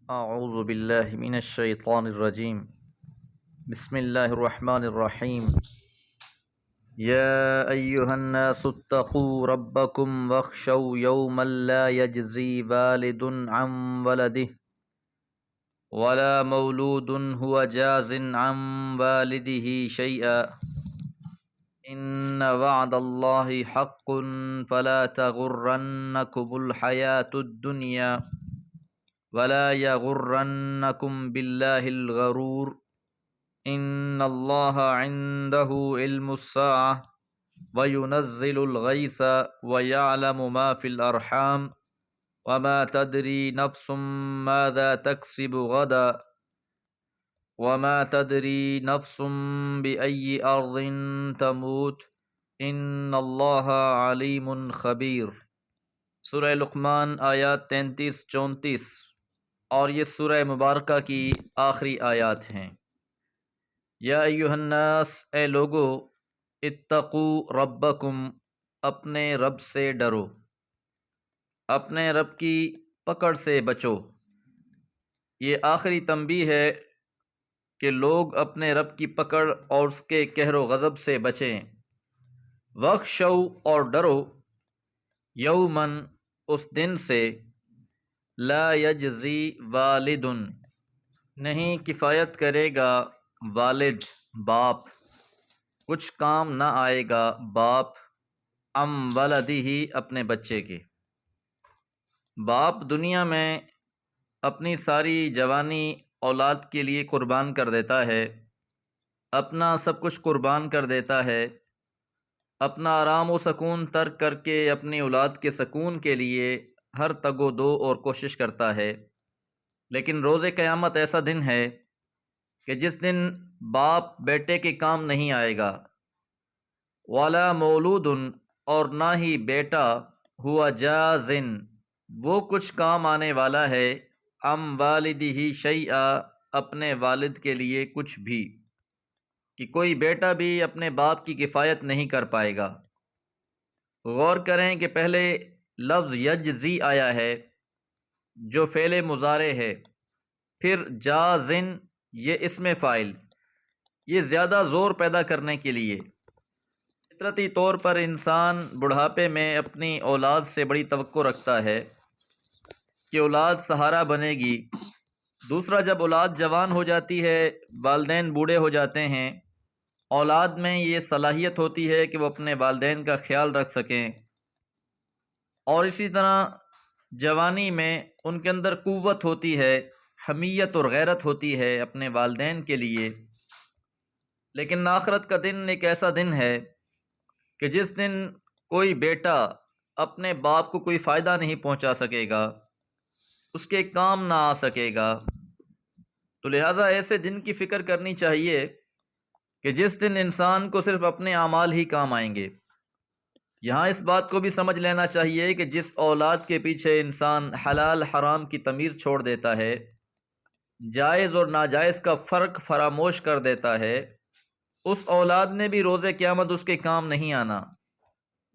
اعوذ باللہ من الشیطان الرجیم بسم اللہ الرحمن الرحیم یا ایہا الناس اتقوا ربکم واخشوا یوما لا یجزی والد عن ولده ولا مولود هو جاز عن والده شیئا ان وعد اللہ حق فلا تغرنکم الحیاة الدنیا ولا يغرنكم بالله الغرور ان الله عنده علم الساعة وينزل الغيث ويعلم ما في الأرحام وما تدري نفس ماذا تكسب غدا وما تدري نفس بأي أرض تموت ان اللہ علیم خبیر۔ سورہ لقمان آیات 33-34 اور یہ سورہ مبارکہ کی آخری آیات ہیں۔ یا ایھا الناس، اے لوگو، اتقو ربکم، اپنے رب سے ڈرو، اپنے رب کی پکڑ سے بچو۔ یہ آخری تنبیہ ہے کہ لوگ اپنے رب کی پکڑ اور اس کے قہر و غضب سے بچیں۔ وخشو، اور ڈرو، یومن، اس دن سے، لا یجزی والد، نہیں کفایت کرے گا والد، باپ، کچھ کام نہ آئے گا باپ، عن ولدہ، اپنے بچے کے۔ باپ دنیا میں اپنی ساری جوانی اولاد کے لیے قربان کر دیتا ہے، اپنا سب کچھ قربان کر دیتا ہے، اپنا آرام و سکون ترک کر کے اپنی اولاد کے سکون کے لیے ہر تگ و دو اور کوشش کرتا ہے۔ لیکن روز قیامت ایسا دن ہے کہ جس دن باپ بیٹے کے کام نہیں آئے گا، ولا مولود، اور نہ ہی بیٹا، ہوا جازن، وہ کچھ کام آنے والا ہے، عن والدہ شیئا، اپنے والد کے لیے کچھ بھی، کہ کوئی بیٹا بھی اپنے باپ کی کفایت نہیں کر پائے گا۔ غور کریں کہ پہلے لفظ یجزی آیا ہے جو فعل مضارع ہے، پھر جازن، یہ اسم فاعل، یہ زیادہ زور پیدا کرنے کے لیے۔ فطرتی طور پر انسان بڑھاپے میں اپنی اولاد سے بڑی توقع رکھتا ہے کہ اولاد سہارا بنے گی۔ دوسرا، جب اولاد جوان ہو جاتی ہے، والدین بوڑھے ہو جاتے ہیں، اولاد میں یہ صلاحیت ہوتی ہے کہ وہ اپنے والدین کا خیال رکھ سکیں، اور اسی طرح جوانی میں ان کے اندر قوت ہوتی ہے، حمیت اور غیرت ہوتی ہے اپنے والدین کے لیے۔ لیکن آخرت کا دن ایک ایسا دن ہے کہ جس دن کوئی بیٹا اپنے باپ کو کوئی فائدہ نہیں پہنچا سکے گا، اس کے کام نہ آ سکے گا۔ تو لہٰذا ایسے دن کی فکر کرنی چاہیے کہ جس دن انسان کو صرف اپنے اعمال ہی کام آئیں گے۔ یہاں اس بات کو بھی سمجھ لینا چاہیے کہ جس اولاد کے پیچھے انسان حلال حرام کی تمیز چھوڑ دیتا ہے، جائز اور ناجائز کا فرق فراموش کر دیتا ہے، اس اولاد نے بھی روز قیامت اس کے کام نہیں آنا۔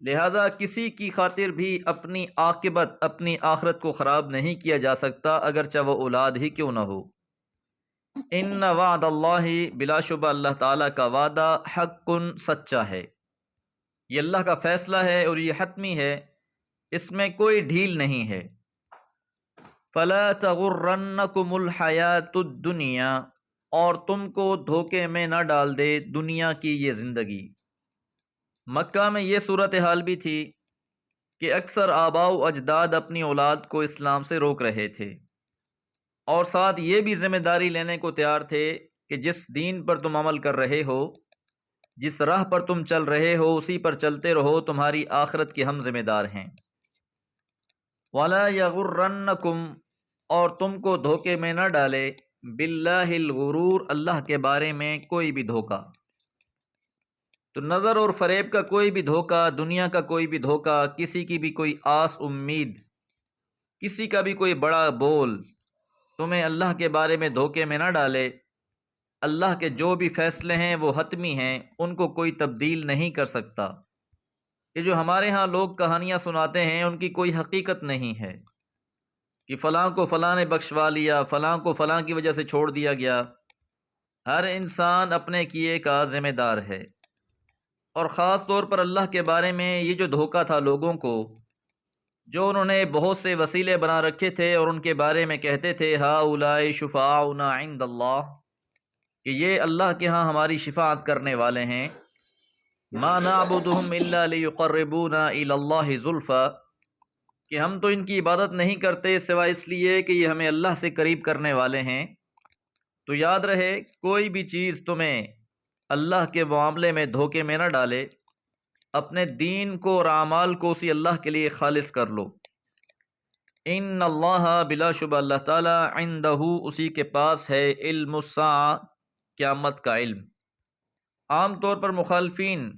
لہٰذا کسی کی خاطر بھی اپنی عاقبت، اپنی آخرت کو خراب نہیں کیا جا سکتا، اگرچہ وہ اولاد ہی کیوں نہ ہو۔ ان وعد اللہ، بلا شبہ اللہ تعالیٰ کا وعدہ، حق، سچا ہے۔ یہ اللہ کا فیصلہ ہے اور یہ حتمی ہے، اس میں کوئی ڈھیل نہیں ہے۔ فلا تغرنکم الحیات الدنیا، اور تم کو دھوکے میں نہ ڈال دے دنیا کی یہ زندگی۔ مکہ میں یہ صورتحال بھی تھی کہ اکثر آباء و اجداد اپنی اولاد کو اسلام سے روک رہے تھے، اور ساتھ یہ بھی ذمہ داری لینے کو تیار تھے کہ جس دین پر تم عمل کر رہے ہو، جس راہ پر تم چل رہے ہو، اسی پر چلتے رہو، تمہاری آخرت کی ہم ذمہ دار ہیں۔ وَلَا يَغُرَّنَّكُمْ، اور تم کو دھوکے میں نہ ڈالے، باللہ الغرور، اللہ کے بارے میں کوئی بھی دھوکہ۔ تو نظر اور فریب کا کوئی بھی دھوکہ، دنیا کا کوئی بھی دھوکہ، کسی کی بھی کوئی آس امید، کسی کا بھی کوئی بڑا بول تمہیں اللہ کے بارے میں دھوکے میں نہ ڈالے۔ اللہ کے جو بھی فیصلے ہیں وہ حتمی ہیں، ان کو کوئی تبدیل نہیں کر سکتا۔ یہ جو ہمارے ہاں لوگ کہانیاں سناتے ہیں، ان کی کوئی حقیقت نہیں ہے، کہ فلاں کو فلاں نے بخشوا لیا، فلاں کو فلاں کی وجہ سے چھوڑ دیا گیا۔ ہر انسان اپنے کیے کا ذمہ دار ہے، اور خاص طور پر اللہ کے بارے میں یہ جو دھوکہ تھا لوگوں کو، جو انہوں نے بہت سے وسیلے بنا رکھے تھے اور ان کے بارے میں کہتے تھے ہؤلاء شفاعنا عند اللہ، کہ یہ اللہ کے ہاں ہماری شفاعت کرنے والے ہیں۔ ما نعبدهم الا ليقربونا الى اللہ زلفا، کہ ہم تو ان کی عبادت نہیں کرتے سوائے اس لیے کہ یہ ہمیں اللہ سے قریب کرنے والے ہیں۔ تو یاد رہے، کوئی بھی چیز تمہیں اللہ کے معاملے میں دھوکے میں نہ ڈالے، اپنے دین کو اور اعمال کو اسی اللہ کے لیے خالص کر لو۔ ان اللہ، بلا شبہ اللہ تعالی، عندہ، اسی کے پاس ہے، علم الساعہ، قیامت کا علم۔ عام طور پر مخالفین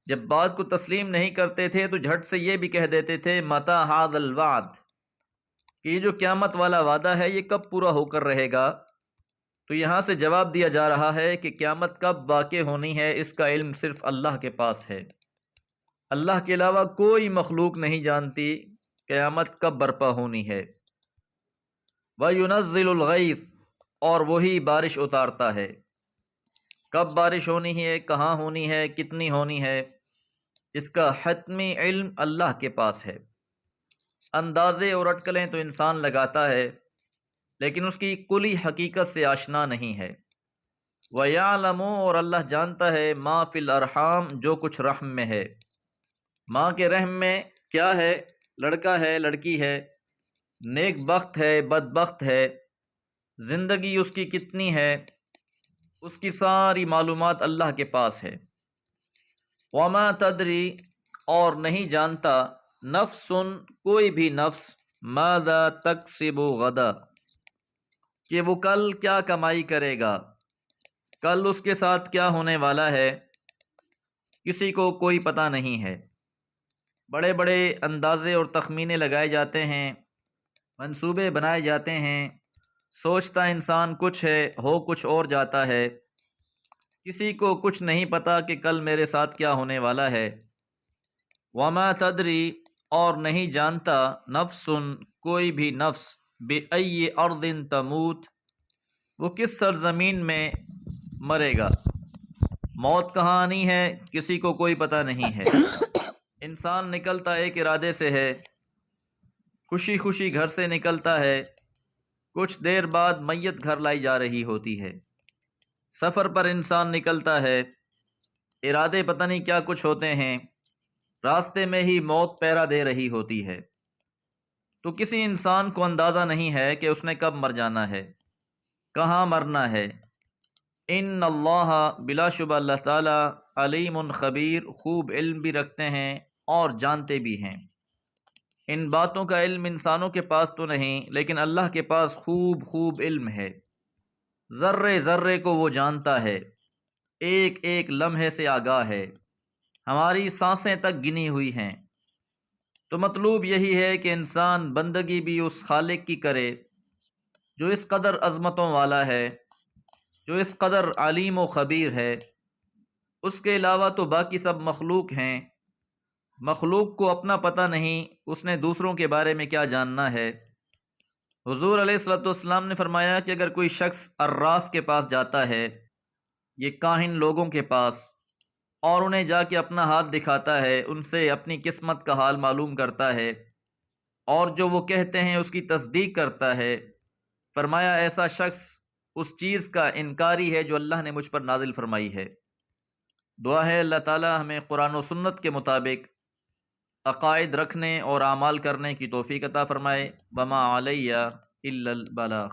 جب بات کو تسلیم نہیں کرتے تھے تو جھٹ سے یہ بھی کہہ دیتے تھے متی ھذا الوعد، کہ یہ جو قیامت والا وعدہ ہے یہ کب پورا ہو کر رہے گا۔ تو یہاں سے جواب دیا جا رہا ہے کہ قیامت کب واقع ہونی ہے اس کا علم صرف اللہ کے پاس ہے۔ اللہ کے علاوہ کوئی مخلوق نہیں جانتی قیامت کب برپا ہونی ہے۔ وَيُنَزِّلُ الْغَيْثَ، اور وہی بارش اتارتا ہے۔ کب بارش ہونی ہے، کہاں ہونی ہے، کتنی ہونی ہے، اس کا حتمی علم اللہ کے پاس ہے۔ اندازے اور اٹکلیں تو انسان لگاتا ہے، لیکن اس کی کلی حقیقت سے آشنا نہیں ہے۔ وَيَعْلَمُ، اور اللہ جانتا ہے، مَا فِي الْأَرْحَامِ، جو کچھ رحم میں ہے۔ ماں کے رحم میں کیا ہے، لڑکا ہے، لڑکی ہے، نیک بخت ہے، بدبخت ہے، زندگی اس کی کتنی ہے، اس کی ساری معلومات اللہ کے پاس ہے۔ وما تدری، اور نہیں جانتا، نفس، کوئی بھی نفس، ماذا تکسب غدا، کہ وہ کل کیا کمائی کرے گا، کل اس کے ساتھ کیا ہونے والا ہے، کسی کو کوئی پتہ نہیں ہے۔ بڑے بڑے اندازے اور تخمینے لگائے جاتے ہیں، منصوبے بنائے جاتے ہیں، سوچتا انسان کچھ ہے، ہو کچھ اور جاتا ہے۔ کسی کو کچھ نہیں پتا کہ کل میرے ساتھ کیا ہونے والا ہے۔ وما تدری، اور نہیں جانتا، نفس، کوئی بھی نفس، بأی ارض تموت، وہ کس سرزمین میں مرے گا۔ موت کہاں آنی ہے کسی کو کوئی پتہ نہیں ہے۔ انسان نکلتا ایک ارادے سے ہے، خوشی خوشی گھر سے نکلتا ہے، کچھ دیر بعد میت گھر لائی جا رہی ہوتی ہے۔ سفر پر انسان نکلتا ہے، ارادے پتہ نہیں کیا کچھ ہوتے ہیں، راستے میں ہی موت پہرا دے رہی ہوتی ہے۔ تو کسی انسان کو اندازہ نہیں ہے کہ اس نے کب مر جانا ہے، کہاں مرنا ہے۔ ان اللہ، بلا شبہ اللہ تعالی، علیم خبیر، خوب علم بھی رکھتے ہیں اور جانتے بھی ہیں۔ ان باتوں کا علم انسانوں کے پاس تو نہیں، لیکن اللہ کے پاس خوب خوب علم ہے۔ ذرے ذرے کو وہ جانتا ہے، ایک ایک لمحے سے آگاہ ہے، ہماری سانسیں تک گنی ہوئی ہیں۔ تو مطلوب یہی ہے کہ انسان بندگی بھی اس خالق کی کرے جو اس قدر عظمتوں والا ہے، جو اس قدر علیم و خبیر ہے۔ اس کے علاوہ تو باقی سب مخلوق ہیں، مخلوق کو اپنا پتہ نہیں، اس نے دوسروں کے بارے میں کیا جاننا ہے۔ حضور علیہ الصلوۃ والسلام نے فرمایا کہ اگر کوئی شخص عراف کے پاس جاتا ہے، یہ کاہن لوگوں کے پاس، اور انہیں جا کے اپنا ہاتھ دکھاتا ہے، ان سے اپنی قسمت کا حال معلوم کرتا ہے، اور جو وہ کہتے ہیں اس کی تصدیق کرتا ہے، فرمایا ایسا شخص اس چیز کا انکاری ہے جو اللہ نے مجھ پر نازل فرمائی ہے۔ دعا ہے اللہ تعالی ہمیں قرآن و سنت کے مطابق عقائد رکھنے اور اعمال کرنے کی توفیق عطا فرمائے۔ وما علیہ الا البلاغ۔